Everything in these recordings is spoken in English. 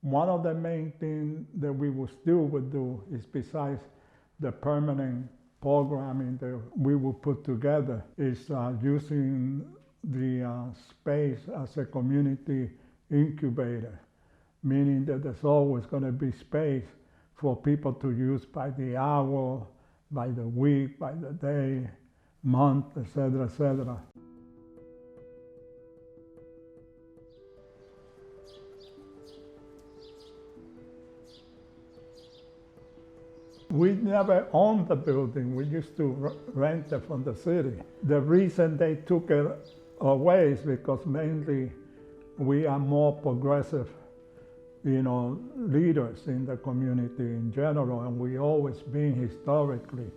One of the main things that we will still would do is, besides the permanent programming that we will put together, is using the space as a community incubator, meaning that there's always going to be space for people to use by the hour, by the week, by the day, month, etc., etc. We never owned the building. We used to rent it from the city. The reason they took it away is because mainly we are more progressive, leaders in the community in general, and we always been historically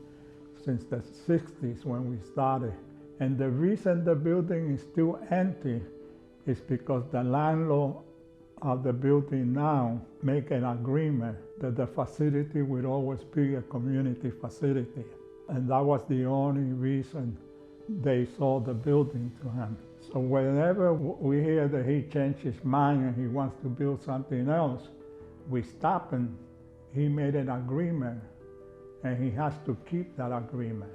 since the 60s when we started. And the reason the building is still empty is because the landlord of the building now make an agreement that the facility will always be a community facility. And that was the only reason they sold the building to him. So whenever we hear that he changed his mind and he wants to build something else, we stop him. He made an agreement and he has to keep that agreement.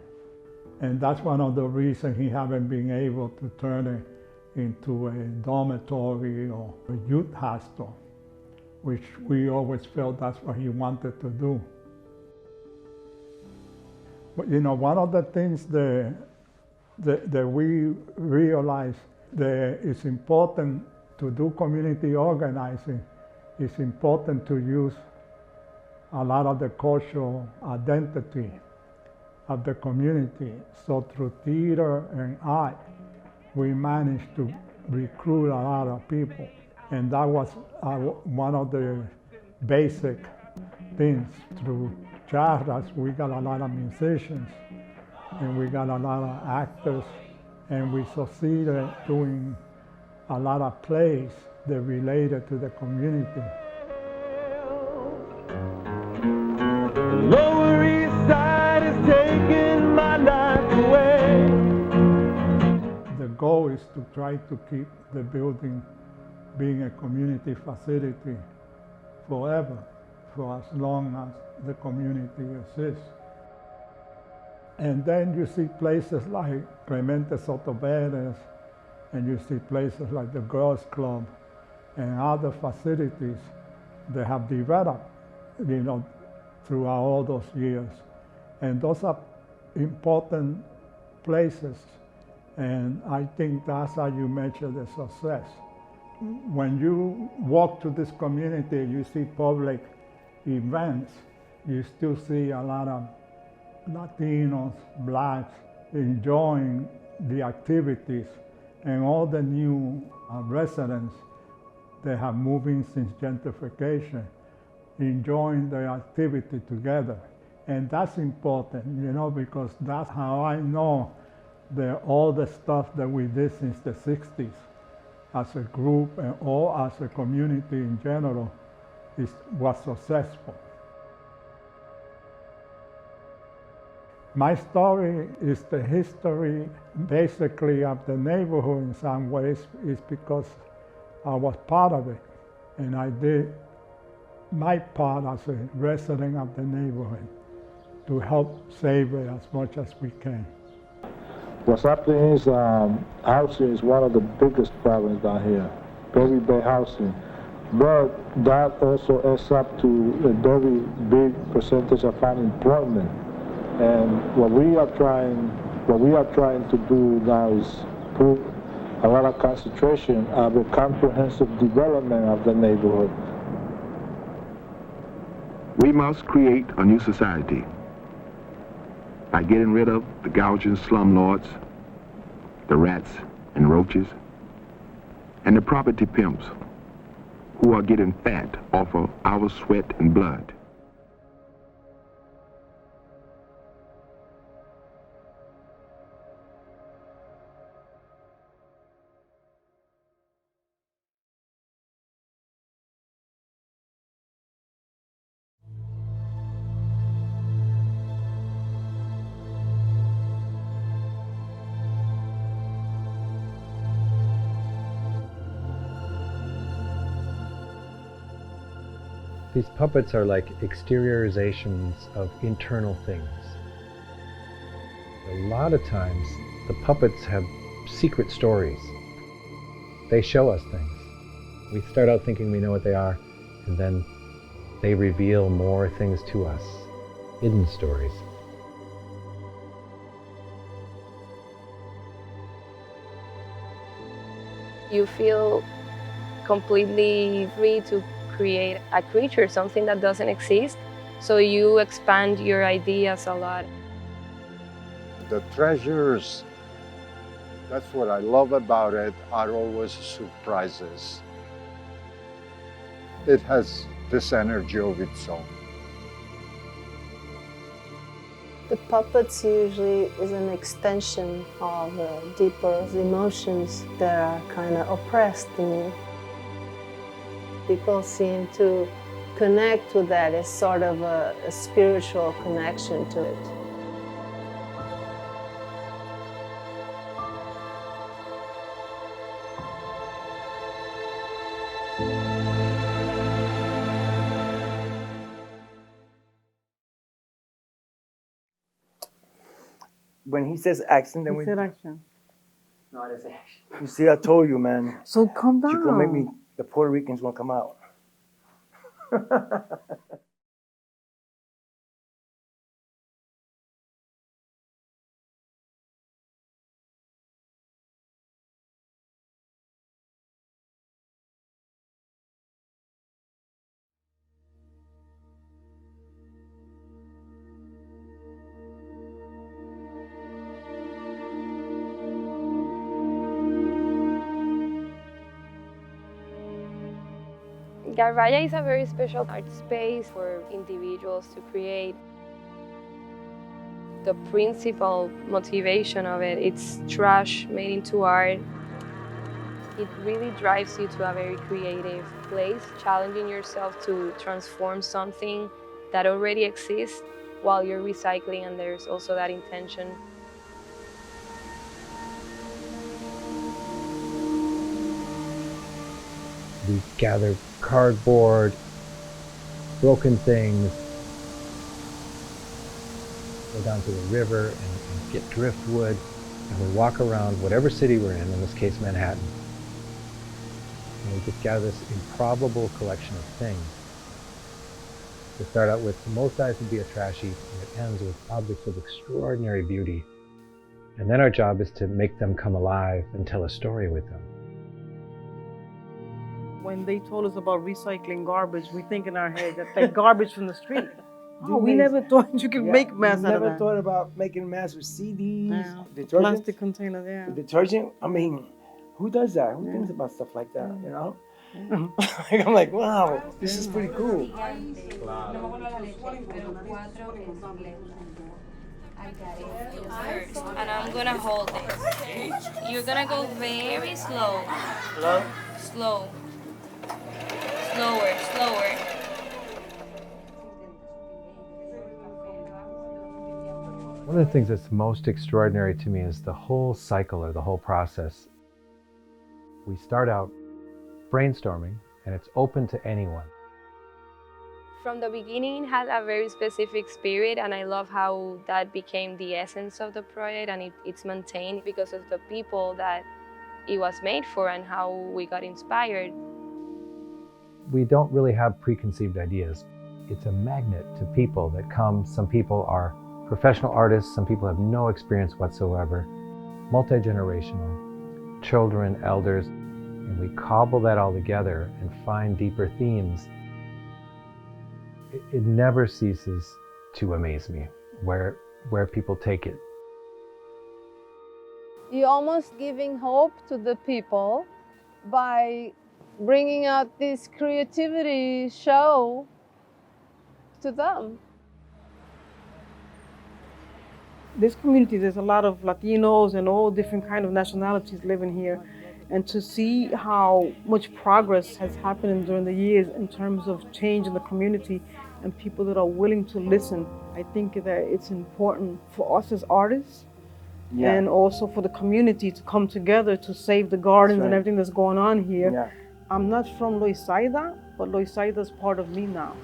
And that's one of the reasons he haven't been able to turn it into a dormitory or a youth hostel, which we always felt that's what he wanted to do. But one of the things that we realize that it's important to do community organizing, it's important to use a lot of the cultural identity of the community. So through theater and art, we managed to recruit a lot of people. And that was one of the basic things. Through charras, we got a lot of musicians and we got a lot of actors, and we succeeded doing a lot of plays that related to the community. Lower East Side is taking my life away. The goal is to try to keep the building being a community facility forever, for as long as the community exists. And then you see places like Clemente Soto Pérez, and you see places like the Girls Club and other facilities that have developed, throughout all those years. And those are important places. And I think that's how you measure the success. When you walk to this community, you see public events, you still see a lot of Latinos, blacks enjoying the activities, and all the new residents that have moved in since gentrification, enjoying the activity together. And that's important, because that's how I know that all the stuff that we did since the 60s as a group or as a community in general was successful. My story is the history basically of the neighborhood in some ways, is because I was part of it and I did my part as a resident of the neighborhood to help save it as much as we can. What's happening is housing is one of the biggest problems down here, very bad housing. But that also adds up to a very big percentage of unemployment. And what we are trying to do now is put a lot of concentration of a comprehensive development of the neighborhood. We must create a new society by getting rid of the gouging slumlords, the rats and roaches, and the property pimps who are getting fat off of our sweat and blood. These puppets are like exteriorizations of internal things. A lot of times, the puppets have secret stories. They show us things. We start out thinking we know what they are, and then they reveal more things to us, hidden stories. You feel completely free to create a creature, something that doesn't exist, so you expand your ideas a lot. The treasures, that's what I love about it, are always surprises. It has this energy of its own. The puppets usually is an extension of deeper emotions that are kind of oppressed in you. People seem to connect with that as sort of a spiritual connection to it. When he says action, then we said action. No, I didn't say action. You see, I told you, man. So calm down. You're gonna make me. The Puerto Ricans won't come out. Garvaya is a very special art space for individuals to create. The principal motivation of it, it's trash made into art. It really drives you to a very creative place, challenging yourself to transform something that already exists while you're recycling, and there's also that intention. We gather cardboard, broken things, go down to the river and get driftwood, and we walk around whatever city we're in this case Manhattan, and we just gather this improbable collection of things. We start out with, most eyes would be a trash heap, and it ends with objects of extraordinary beauty. And then our job is to make them come alive and tell a story with them. When they told us about recycling garbage, we think in our head that like garbage from the street. Oh, we You never thought you could make masks out of Never that. thought about making masks with CDs, Yeah. detergents. Plastic containers, yeah. The detergent. I mean, who does that? Who thinks about stuff like that? You know. I'm like, wow, this is pretty cool. And I'm gonna hold this. You're gonna go very slow. Hello? Slow. Slower, slower. One of the things that's most extraordinary to me is the whole cycle or the whole process. We start out brainstorming, and it's open to anyone. From the beginning, it had a very specific spirit, and I love how that became the essence of the project, and it's maintained because of the people that it was made for and how we got inspired. We don't really have preconceived ideas. It's a magnet to people that come. Some people are professional artists, some people have no experience whatsoever, multi-generational, children, elders, and we cobble that all together and find deeper themes. It never ceases to amaze me where people take it. You're almost giving hope to the people by bringing out this creativity show to them. This community, there's a lot of Latinos and all different kind of nationalities living here. And to see how much progress has happened during the years in terms of change in the community and people that are willing to listen, I think that it's important for us as artists and also for the community to come together to save the gardens and everything that's going on here. Yeah. I'm not from Loisaida, but Loisaida is part of me now.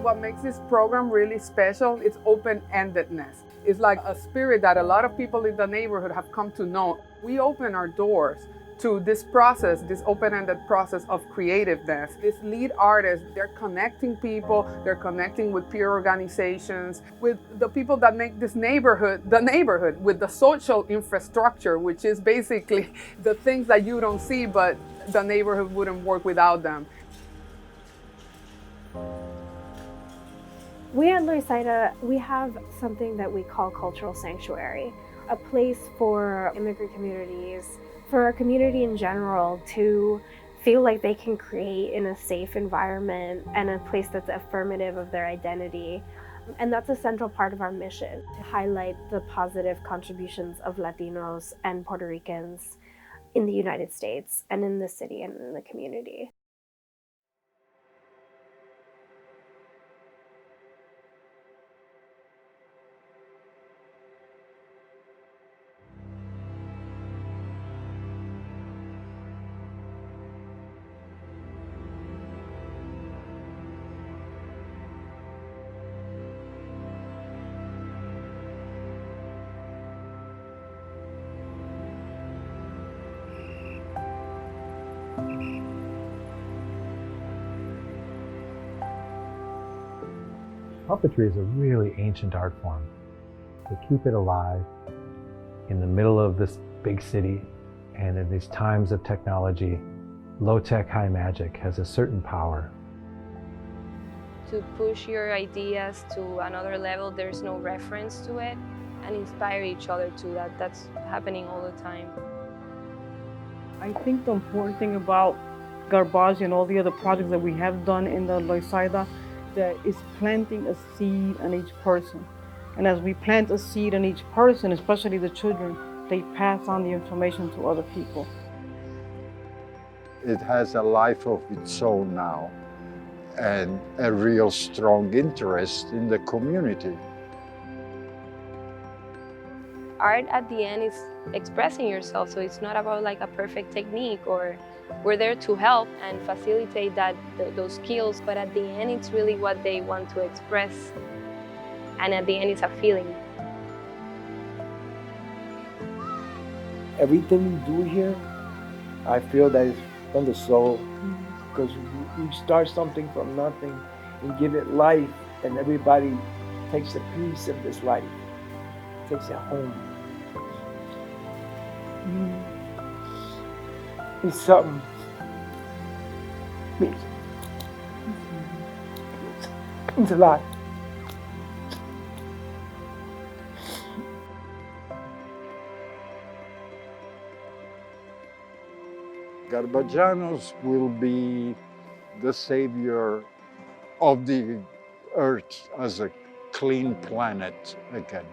What makes this program really special is open-endedness. It's like a spirit that a lot of people in the neighborhood have come to know. We open our doors to this process, this open-ended process of creativeness. These lead artists, they're connecting people, they're connecting with peer organizations, with the people that make this neighborhood, the neighborhood, with the social infrastructure, which is basically the things that you don't see, but the neighborhood wouldn't work without them. We at Loisaida, we have something that we call cultural sanctuary, a place for immigrant communities, for our community in general to feel like they can create in a safe environment and a place that's affirmative of their identity. And that's a central part of our mission, to highlight the positive contributions of Latinos and Puerto Ricans in the United States and in the city and in the community. Puppetry is a really ancient art form. To keep it alive in the middle of this big city and in these times of technology, low-tech, high magic has a certain power. To push your ideas to another level, there's no reference to it, and inspire each other to that. That's happening all the time. I think the important thing about Garbage and all the other projects that we have done in the Loisaida, that is planting a seed in each person. And as we plant a seed in each person, especially the children, they pass on the information to other people. It has a life of its own now and a real strong interest in the community. Art at the end is expressing yourself, so it's not about like a perfect technique, or we're there to help and facilitate those skills, but at the end it's really what they want to express, and at the end it's a feeling. Everything we do here, I feel that it's from the soul, because we start something from nothing and give it life, and everybody takes a piece of this life, takes it home. It's something. It's a lot. Garbajanos will be the savior of the earth as a clean planet again.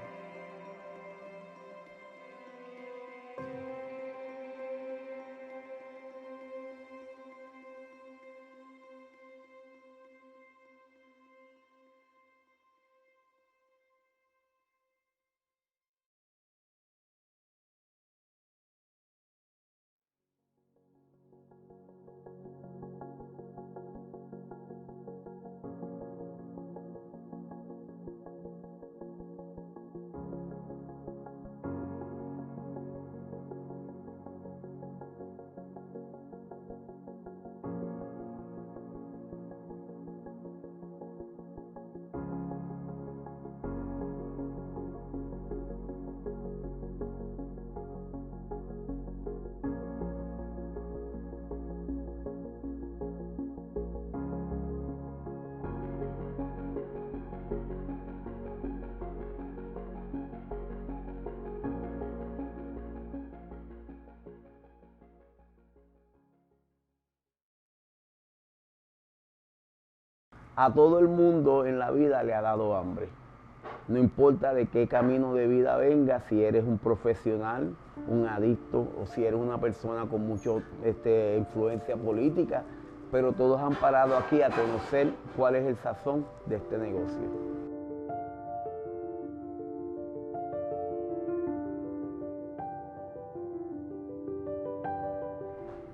A todo el mundo en la vida le ha dado hambre. No importa de qué camino de vida venga, si eres un profesional, un adicto o si eres una persona con mucha influencia política, pero todos han parado aquí a conocer cuál es el sazón de este negocio.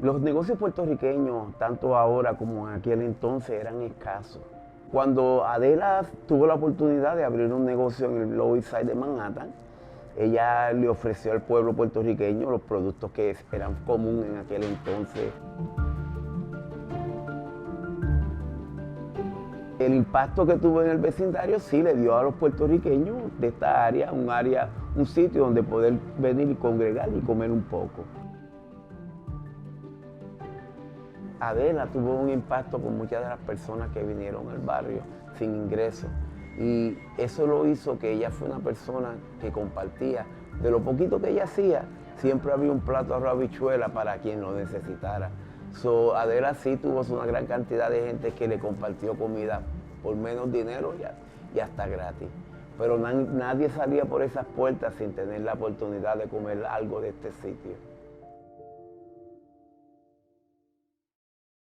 Los negocios puertorriqueños, tanto ahora como en aquel entonces, eran escasos. Cuando Adela tuvo la oportunidad de abrir un negocio en el Lower East Side de Manhattan, ella le ofreció al pueblo puertorriqueño los productos que eran comunes en aquel entonces. El impacto que tuvo en el vecindario sí le dio a los puertorriqueños de esta área, un sitio donde poder venir y congregar y comer un poco. Adela tuvo un impacto con muchas de las personas que vinieron al barrio sin ingresos. Y eso lo hizo que ella fue una persona que compartía. De lo poquito que ella hacía, siempre había un plato de arroz habichuela para quien lo necesitara. Adela sí tuvo una gran cantidad de gente que le compartió comida por menos dinero y hasta gratis. Pero nadie salía por esas puertas sin tener la oportunidad de comer algo de este sitio.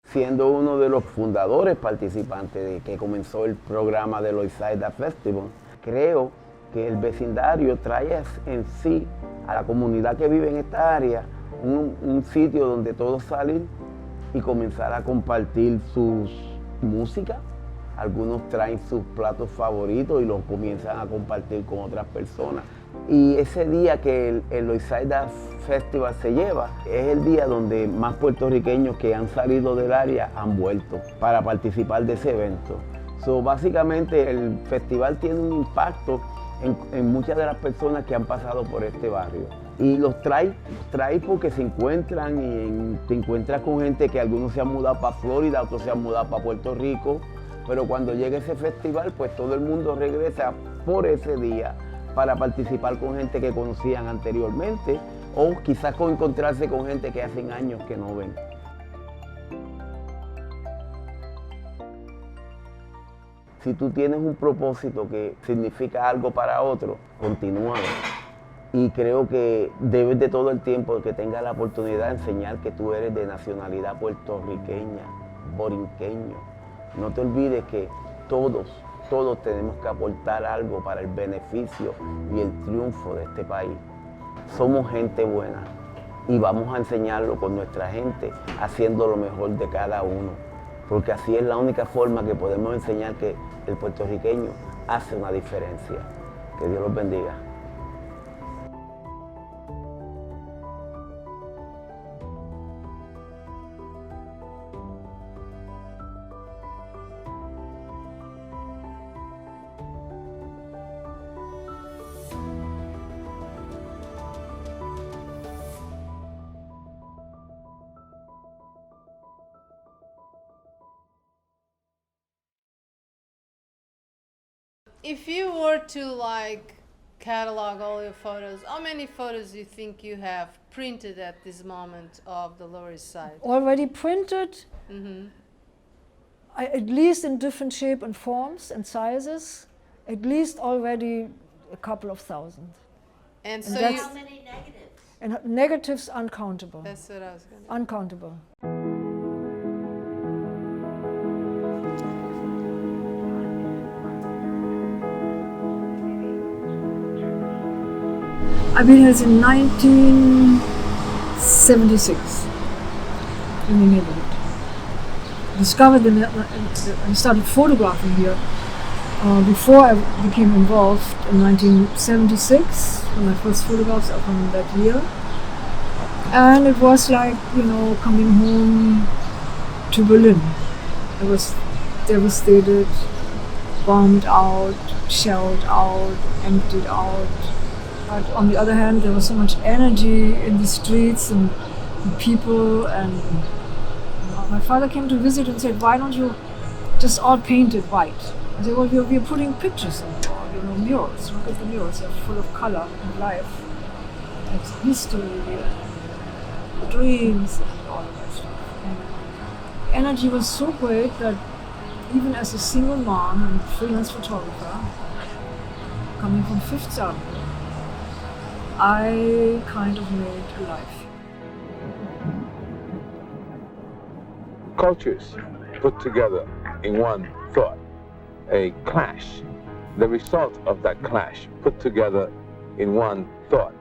Siendo uno de los fundadores participantes de que comenzó el programa del East Side Festival, creo que el vecindario trae en sí a la comunidad que vive en esta área un sitio donde todos salen y comenzar a compartir sus música. Algunos traen sus platos favoritos y los comienzan a compartir con otras personas. Y ese día que el East Side Festival se lleva, es el día donde más puertorriqueños que han salido del área han vuelto para participar de ese evento. Básicamente el festival tiene un impacto en muchas de las personas que han pasado por este barrio. Y los trae porque se encuentran y te encuentras con gente que algunos se han mudado para Florida, otros se han mudado para Puerto Rico, pero cuando llega ese festival, pues todo el mundo regresa por ese día para participar con gente que conocían anteriormente o quizás encontrarse con gente que hace años que no ven. Si tú tienes un propósito que significa algo para otro, continúalo. Y creo que debes de todo el tiempo que tengas la oportunidad de enseñar que tú eres de nacionalidad puertorriqueña, borinqueño. No te olvides que todos tenemos que aportar algo para el beneficio y el triunfo de este país. Somos gente buena y vamos a enseñarlo con nuestra gente, haciendo lo mejor de cada uno, porque así es la única forma que podemos enseñar que el puertorriqueño hace una diferencia. Que Dios los bendiga. If you were to catalog all your photos, how many photos do you think you have printed at this moment of the Lower East Side? Already printed, at least in different shape and forms and sizes, at least already a couple of thousand. And so how many negatives? And negatives uncountable. That's what I was going to Uncountable. I've been here since 1976 in the neighborhood. Discovered I started photographing here before I became involved in 1976, when my first photographs are from that year. And it was like, coming home to Berlin. I was devastated, bombed out, shelled out, emptied out. But on the other hand, there was so much energy in the streets and people, and my father came to visit and said, "Why don't you just all paint it white?" I said, "Well, we're putting pictures on the wall, murals. Look at the murals, they're full of color and life. It's history and dreams and all of that stuff." And energy was so great that even as a single mom and freelance photographer, coming from Fifth Avenue, I kind of made a life. Cultures put together in one thought, a clash. The result of that clash put together in one thought,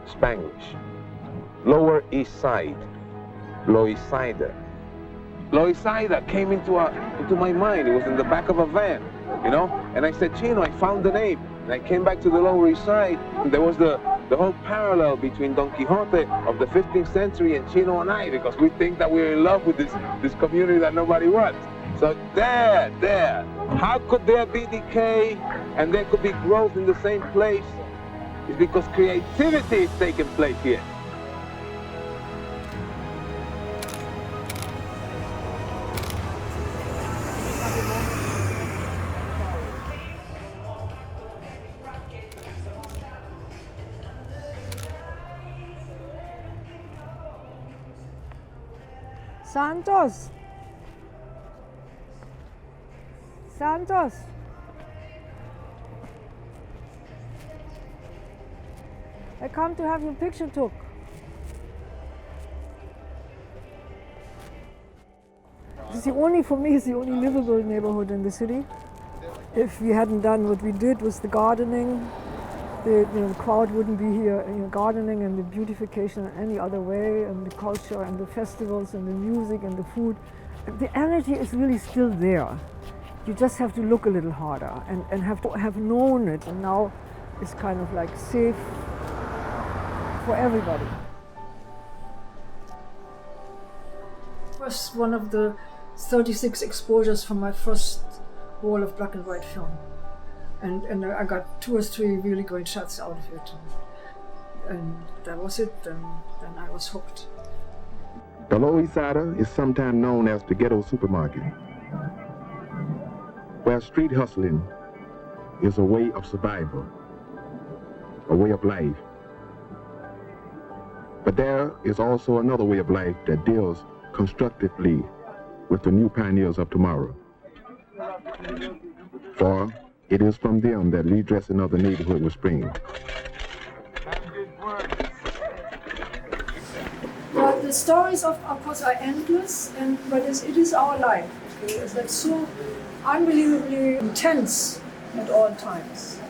Spanglish. Lower East Side, Loisaida. Loisaida came into my mind. It was in the back of a van, you know? And I said, Chino, I found the name. And I came back to the Lower East Side, and there was the whole parallel between Don Quixote of the 15th century and Chino and I, because we think that we're in love with this community that nobody wants. So there. How could there be decay and there could be growth in the same place? It's because creativity is taking place here. Santos. Santos. I come to have your picture took. For me, it's the only livable neighborhood in the city. If we hadn't done what we did with the gardening, the crowd wouldn't be here. Gardening and the beautification in any other way, and the culture and the festivals and the music and the food. The energy is really still there. You just have to look a little harder and have to have known it. And now it's kind of like safe for everybody. It was one of the 36 exposures from my first roll of black and white film. And I got 2 or 3 really great shots out of it. And that was it, then I was hooked. The Lower East Side is sometimes known as the ghetto supermarket, where street hustling is a way of survival, a way of life. But there is also another way of life that deals constructively with the new pioneers of tomorrow. For it is from them that redressing of the neighborhood will spring. Well, the stories of course are endless, but it is our life. Okay? It's like so unbelievably intense at all times.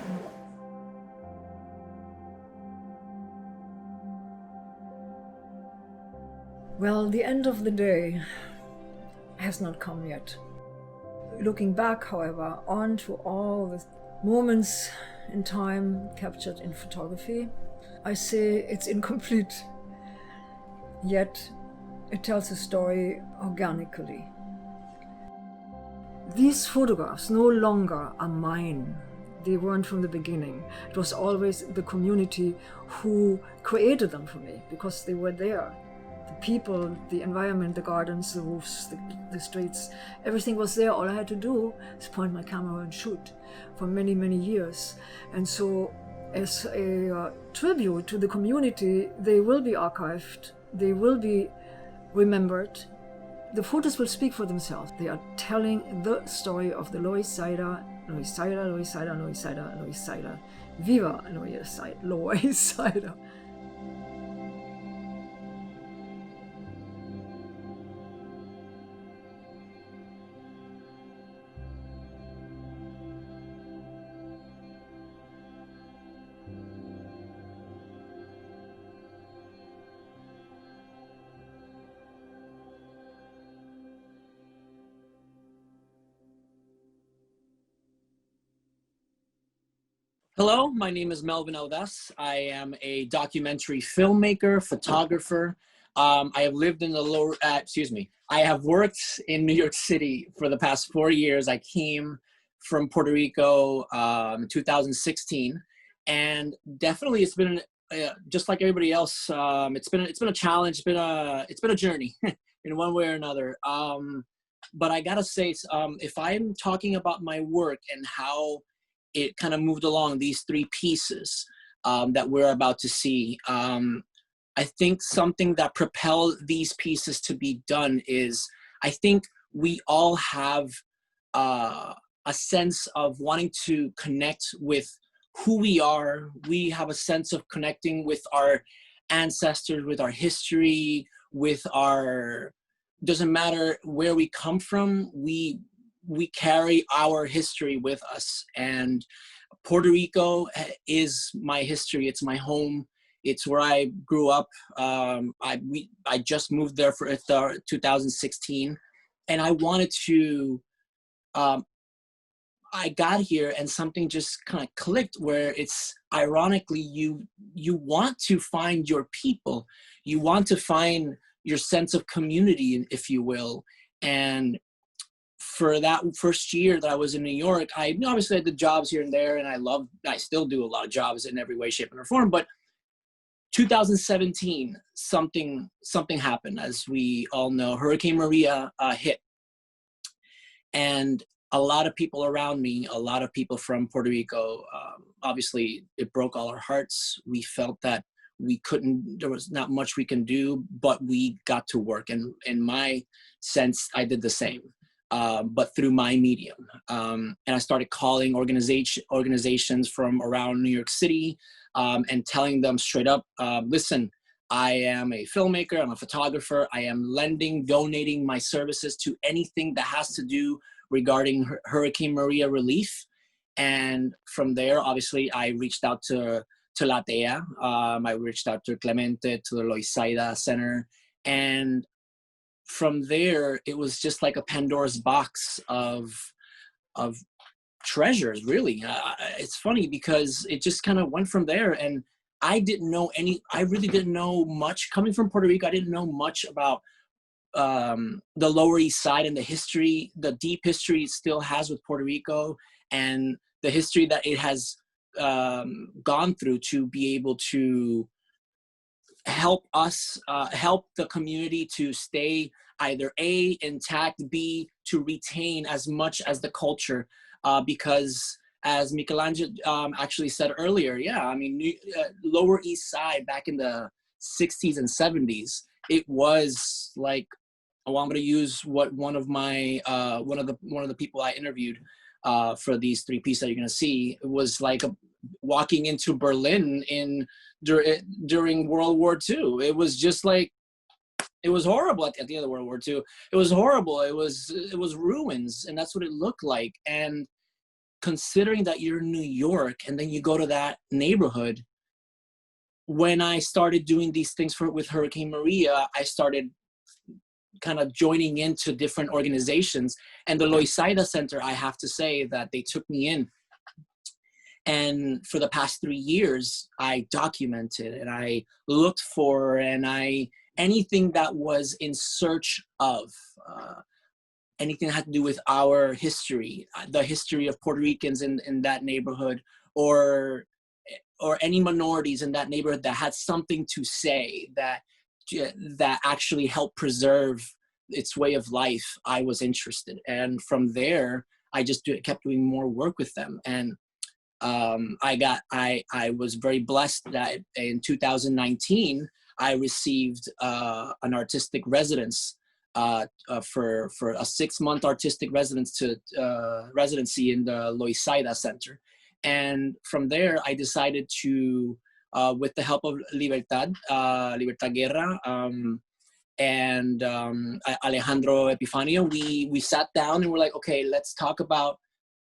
Well, the end of the day has not come yet. Looking back, however, onto all the moments in time captured in photography, I say it's incomplete. Yet it tells a story organically. These photographs no longer are mine. They weren't from the beginning. It was always the community who created them for me because they were there. The people, the environment, the gardens, the roofs, the streets, everything was there. All I had to do is point my camera and shoot for many, many years. And so as a tribute to the community, they will be archived, they will be remembered. The photos will speak for themselves. They are telling the story of the Loisaida, Loisaida, Loisaida, Loisaida, Loisaida. Viva Loisaida. Hello, my name is Melvin Audaz. I am a documentary filmmaker, photographer. I have lived in the I have worked in New York City for the past 4 years. I came from Puerto Rico in 2016, and definitely it's been just like everybody else. It's been a challenge. It's been a journey in one way or another. But I gotta say, if I'm talking about my work and how it kind of moved along, these 3 pieces that we're about to see. I think something that propelled these pieces to be done is, I think we all have a sense of wanting to connect with who we are. We have a sense of connecting with our ancestors, with our history, with our, doesn't matter where we come from, we carry our history with us. And Puerto Rico is my history. It's my home. It's where I grew up. I just moved there for 2016, and I wanted to. I got here and something just kind of clicked where it's ironically you want to find your people, you want to find your sense of community, if you will. And for that first year that I was in New York, I obviously did jobs here and there, and I still do a lot of jobs in every way, shape, and form. But 2017, something happened, as we all know. Hurricane Maria hit, and a lot of people around me, a lot of people from Puerto Rico, obviously it broke all our hearts. We felt that there was not much we can do, but we got to work. And in my sense, I did the same, but through my medium. And I started calling organizations from around New York City and telling them straight up, listen, I am a filmmaker, I'm a photographer, I am donating my services to anything that has to do regarding Hurricane Maria relief. And from there, obviously, I reached out to Latea. I reached out to Clemente, to the Loisaida Center. And from there, it was just like a Pandora's box of treasures, really. It's funny because it just kind of went from there. And I really didn't know much. Coming from Puerto Rico, I didn't know much about the Lower East Side and the deep history it still has with Puerto Rico, and the history that it has gone through to be able to help us, help the community to stay either A, intact, B, to retain as much as the culture, because as Michelangelo actually said earlier, Lower East Side back in the 60s and 70s, it was like, I'm going to use what one of the people I interviewed for these 3 pieces that you're going to see. It was like walking into Berlin during World War II. It was just like, it was horrible at the end of World War II. It was horrible. It was ruins, and that's what it looked like. And considering that you're in New York and then you go to that neighborhood, when I started doing these things with Hurricane Maria, I started kind of joining into different organizations. And the Loisaida Center, I have to say that they took me in. And for the past 3 years, I documented and I looked for anything that was in search of, anything that had to do with our history, the history of Puerto Ricans in that neighborhood, or any minorities in that neighborhood that had something to say that actually helped preserve its way of life. I was interested. And from there, I just kept doing more work with them. And I was very blessed that in 2019, I received an artistic residence for a 6-month artistic residency in the Loisaida Center. And from there, I decided to, with the help of Libertad Guerra, and Alejandro Epifanio, we sat down and we're like, okay, let's talk about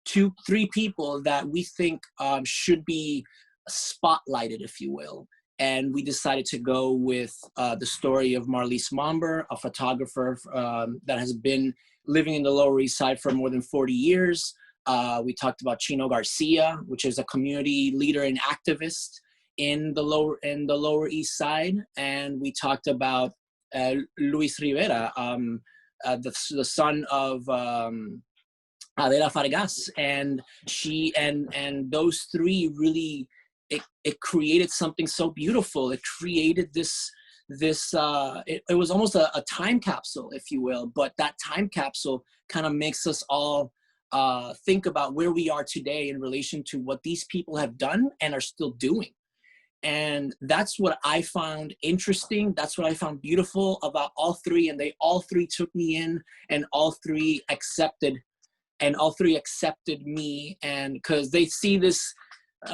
2-3 people that we think should be spotlighted, if you will. And we decided to go with the story of Marlise Momber, a photographer that has been living in the Lower East Side for more than 40 years. We talked about Chino Garcia, which is a community leader and activist in the Lower East Side. And we talked about Luis Rivera, the son of Adela Fargas, and those 3 really, it created something so beautiful. It created this it was almost a time capsule, if you will, but that time capsule kind of makes us all think about where we are today in relation to what these people have done and are still doing. And that's what I found interesting. That's what I found beautiful about all 3. And they all 3 took me in, and all 3 accepted me. And because they see this,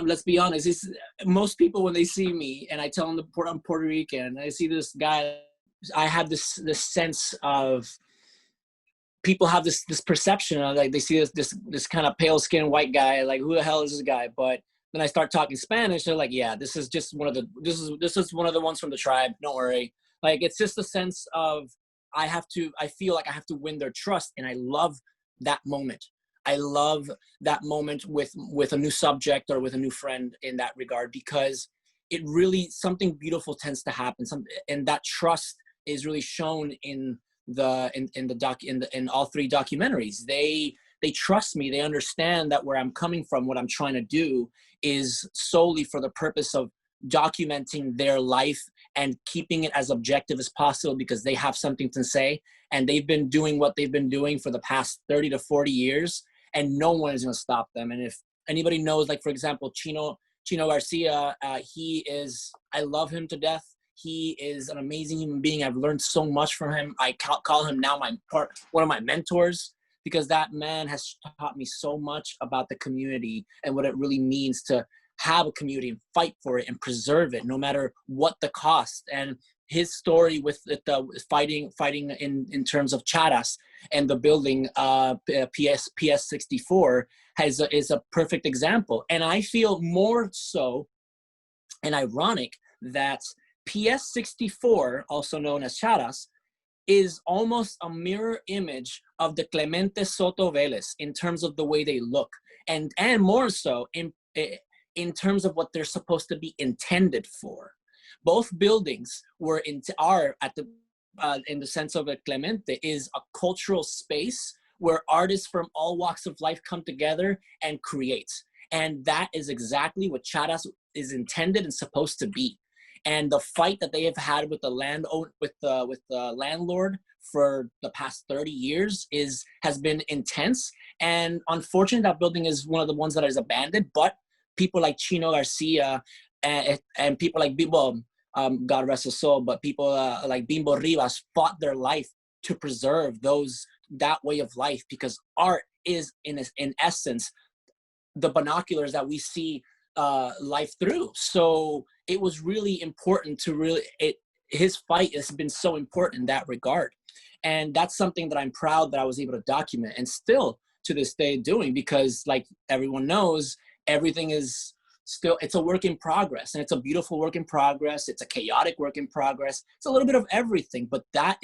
let's be honest, most people, when they see me and I tell them I'm Puerto Rican, and I see this guy, I have this sense of, people have this perception of, like, they see this kind of pale skinned white guy, like, who the hell is this guy? But then I start talking Spanish. They're like, yeah, this is just one of the this is one of the ones from the tribe. Don't worry. Like, it's just a sense of I feel like I have to win their trust, and I love that moment. I love that moment with a new subject or with a new friend in that regard, because it really, something beautiful tends to happen. And that trust is really shown in all three documentaries. They trust me. They understand that where I'm coming from, what I'm trying to do is solely for the purpose of documenting their life and keeping it as objective as possible, because they have something to say, and they've been doing what they've been doing for the past 30 to 40 years, and no one is going to stop them. And if anybody knows, like, for example, Chino Garcia, I love him to death. He is an amazing human being. I've learned so much from him. I call him now one of my mentors, because that man has taught me so much about the community and what it really means to have a community and fight for it and preserve it, no matter what the cost. And his story with the fighting in terms of Charas and the building PS 64 is a perfect example. And I feel more so and ironic that PS 64, also known as Charas, is almost a mirror image of the Clemente Soto Vélez in terms of the way they look, and more so in terms of what they're supposed to be intended for. Both buildings are at the in the sense of a Clemente is a cultural space where artists from all walks of life come together and create, and that is exactly what Charas is intended and supposed to be. And the fight that they have had with the landlord for the past 30 years has been intense. And unfortunately, that building is one of the ones that is abandoned. But people like Chino Garcia and people like Bimbo, God rest his soul, but people like Bimbo Rivas fought their life to preserve that way of life, because art is in essence the binoculars that we see life through. So it was really important to his fight has been so important in that regard. And that's something that I'm proud that I was able to document, and still to this day doing, because like everyone knows, everything is still, it's a work in progress, and it's a beautiful work in progress. It's a chaotic work in progress. It's a little bit of everything, but I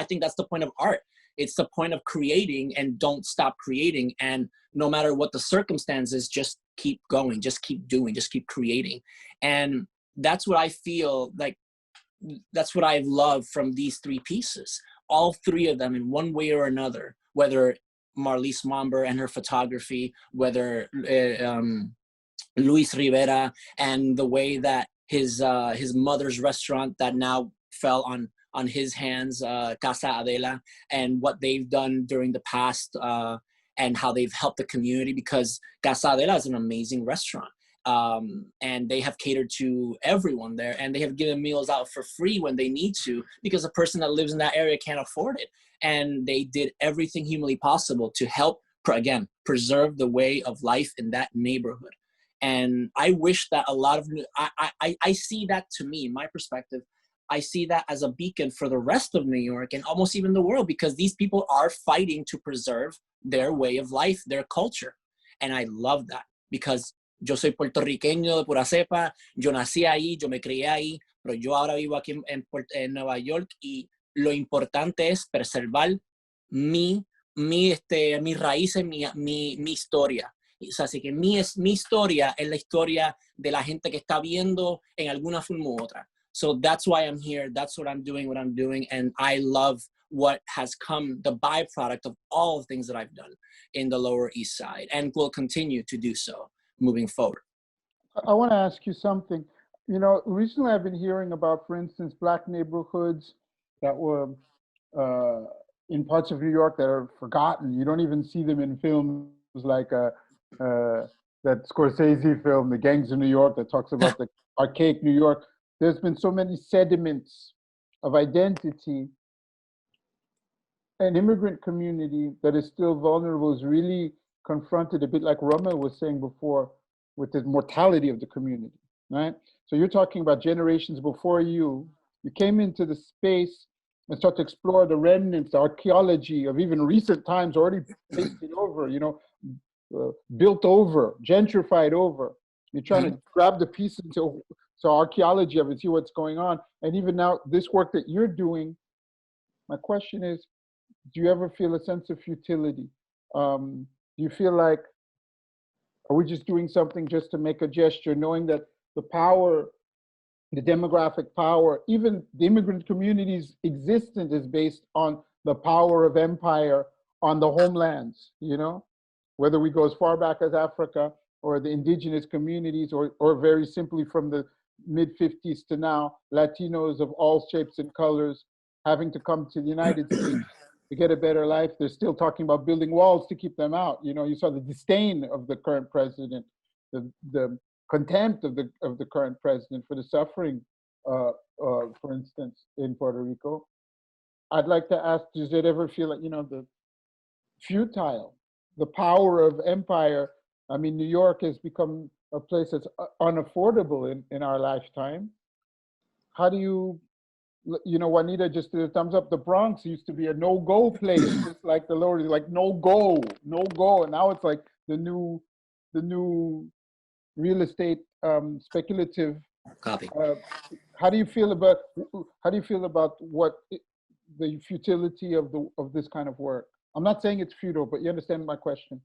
think that's the point of art. It's the point of creating, and don't stop creating. And no matter what the circumstances, just keep going, just keep doing, just keep creating. And that's what I feel like, that's what I've loved from these three pieces. All three of them in one way or another, whether Marlise Momber and her photography, whether Luis Rivera and the way that his mother's restaurant that now fell on his hands, Casa Adela, and what they've done during the past and how they've helped the community, because Casa Adela is an amazing restaurant. And they have catered to everyone there, and they have given meals out for free when they need to, because a person that lives in that area can't afford it. And they did everything humanly possible to help, again, preserve the way of life in that neighborhood. And I wish that a lot of, I see that, to me, in my perspective, I see that as a beacon for the rest of New York and almost even the world, because these people are fighting to preserve their way of life, their culture. And I love that, because yo soy puertorriqueño de pura cepa, yo nací ahí, yo me crié ahí, pero yo ahora vivo aquí en Nueva York, y lo importante es preservar mis raíces, mi historia. O sea, así que mi historia es la historia de la gente que está viendo en alguna forma u otra. So that's why I'm here. That's what I'm doing. And I love what has come, the byproduct of all the things that I've done in the Lower East Side, and will continue to do so moving forward. I want to ask you something. You know, recently I've been hearing about, for instance, Black neighborhoods that were in parts of New York that are forgotten. You don't even see them in films like that Scorsese film, The Gangs of New York, that talks about the archaic New York. There's been so many sediments of identity. An immigrant community that is still vulnerable is really confronted, a bit like Roma was saying before, with the mortality of the community, right? So you're talking about generations before you came into the space and start to explore the remnants, the archaeology of even recent times already pasted over, built over, gentrified over. You're trying to grab the pieces into so archaeology of it, see what's going on. And even now, this work that you're doing, my question is, do you ever feel a sense of futility? Do you feel like, are we just doing something just to make a gesture, knowing that the power, the demographic power, even the immigrant community's existence is based on the power of empire on the homelands, you know? Whether we go as far back as Africa or the indigenous communities, or very simply from the mid-50s to now, Latinos of all shapes and colors having to come to the United States to get a better life. They're still talking about building walls to keep them out. You know, you saw the disdain of the current president, the contempt of the current president for the suffering, for instance, in Puerto Rico. I'd like to ask, does it ever feel like, you know, the futile, the power of empire? I mean, New York has become a place that's unaffordable in our lifetime. How do you, you know, Juanita just did a thumbs up. The Bronx used to be a no-go place, just like the Lower, like no go, and now it's like the new real estate speculative. Copy. How do you feel about what the futility of this kind of work? I'm not saying it's futile, but you understand my question.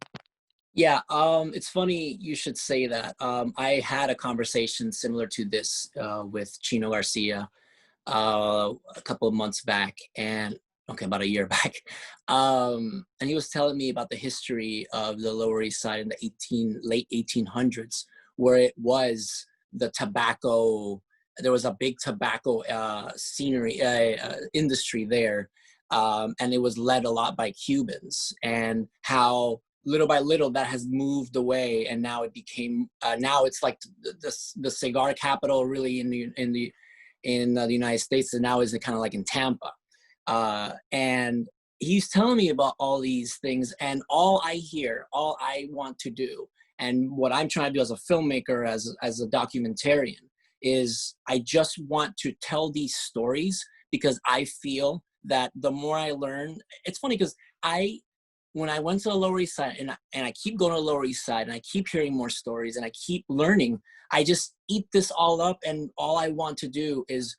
Yeah, it's funny you should say that. I had a conversation similar to this with Chino Garcia a couple of months back, and about a year back. And he was telling me about the history of the Lower East Side in the late 1800s, where it was the tobacco, there was a big tobacco scenery industry there. And it was led a lot by Cubans, and how little by little that has moved away, and now it became now it's like the cigar capital really in the United States, and now is kind of like in Tampa. And he's telling me about all these things, and all I want to do, and what I'm trying to do as a filmmaker, as a documentarian, is I just want to tell these stories, because I feel that the more I learn, it's funny because when I went to the Lower East Side, and I keep going to the Lower East Side, and I keep hearing more stories, and I keep learning, I just eat this all up, and all I want to do is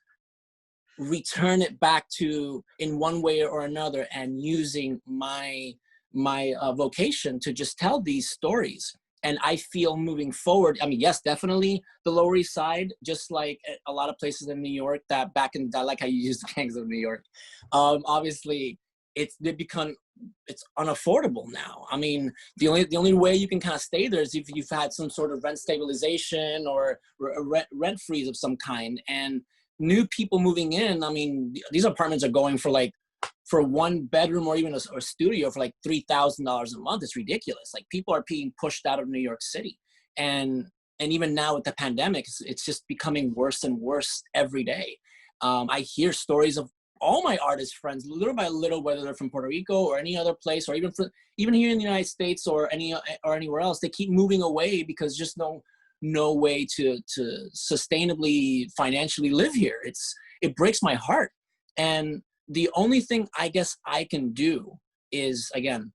return it back to, in one way or another, and using my vocation to just tell these stories. And I feel moving forward, I mean, yes, definitely the Lower East Side, just like a lot of places in New York that I like how you use the gangs of New York. Obviously, it's unaffordable now. I mean, the only way you can kind of stay there is if you've had some sort of rent stabilization or a rent freeze of some kind. And new people moving in, I mean, these apartments are going for one bedroom or even a studio for like $3,000 a month. It's ridiculous. Like, people are being pushed out of New York City. And even now with the pandemic, it's just becoming worse and worse every day. I hear stories of all my artist friends, little by little, whether they're from Puerto Rico or any other place, or even here in the United States or anywhere else, they keep moving away because just no way to sustainably financially live here. It breaks my heart. And the only thing I guess I can do is, again,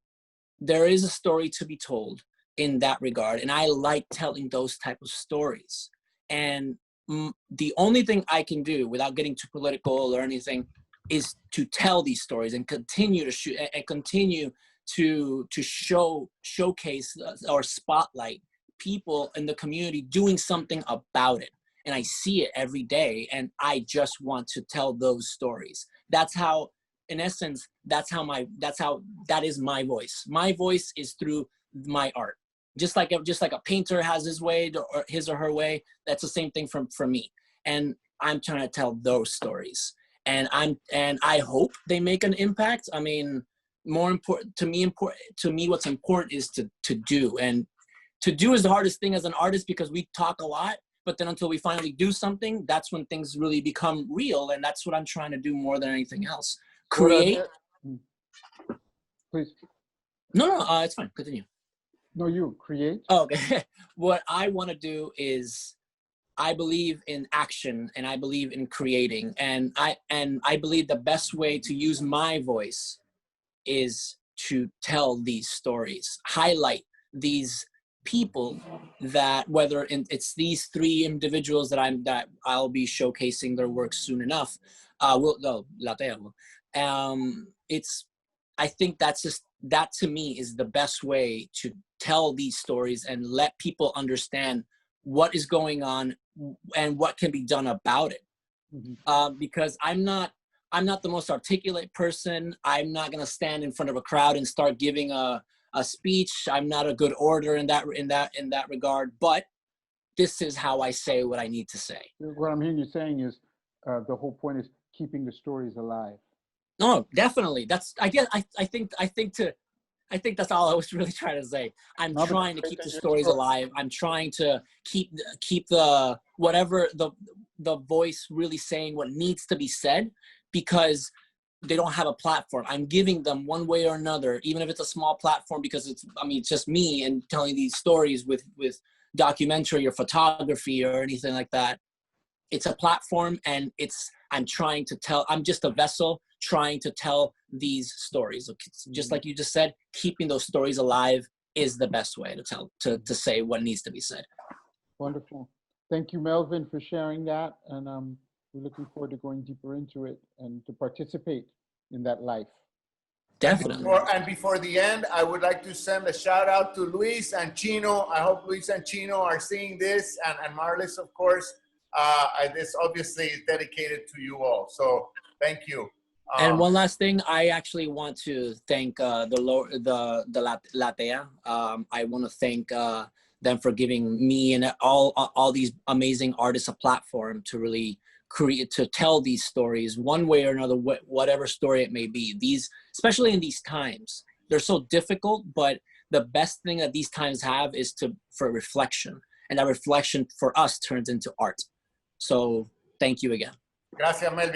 there is a story to be told in that regard, and I like telling those type of stories. And the only thing I can do, without getting too political or anything, is to tell these stories and continue to shoot and continue to showcase or spotlight people in the community doing something about it. And I see it every day, and I just want to tell those stories. That's how, in essence, that is my voice. My voice is through my art. Just like a painter has his way, or his or her way, that's the same thing for me. And I'm trying to tell those stories. And I hope they make an impact. I mean, more important to me, what's important is to do. And to do is the hardest thing as an artist, because we talk a lot, but then until we finally do something, that's when things really become real. And that's what I'm trying to do more than anything else. Create. Please. No, it's fine. Continue. No, you create. Oh, okay. What I want to do is, I believe in action, and I believe in creating, and I believe the best way to use my voice is to tell these stories, highlight these people that, whether it's these three individuals that I'll be showcasing their work soon enough, I think that to me is the best way to tell these stories and let people understand what is going on and what can be done about it. Because I'm not the most articulate person. I'm not going to stand in front of a crowd and start giving a speech. I'm not a good orator in that regard, but this is how I say what I need to say. What I'm hearing you saying is the whole point is keeping the stories alive. No, definitely. I think that's all I was really trying to say. I'm trying to keep the stories alive. I'm trying to keep the whatever the voice really saying what needs to be said, because they don't have a platform. I'm giving them one way or another, even if it's a small platform, because it's just me and telling these stories with documentary or photography or anything like that. It's a platform, and I'm just a vessel trying to tell these stories. Just like you just said, keeping those stories alive is the best way to say what needs to be said. Wonderful. Thank you, Melvin, for sharing that. And we're looking forward to going deeper into it and to participate in that life. Definitely. And before the end, I would like to send a shout out to Luis and Chino. I hope Luis and Chino are seeing this, and Marlis, of course. This obviously is dedicated to you all. So thank you. And one last thing, I actually want to thank the Latea. I want to thank them for giving me and all these amazing artists a platform to really to tell these stories one way or another, whatever story it may be. Especially in these times, they're so difficult, but the best thing that these times have is for reflection, and that reflection for us turns into art. So thank you again. Gracias, Melvin.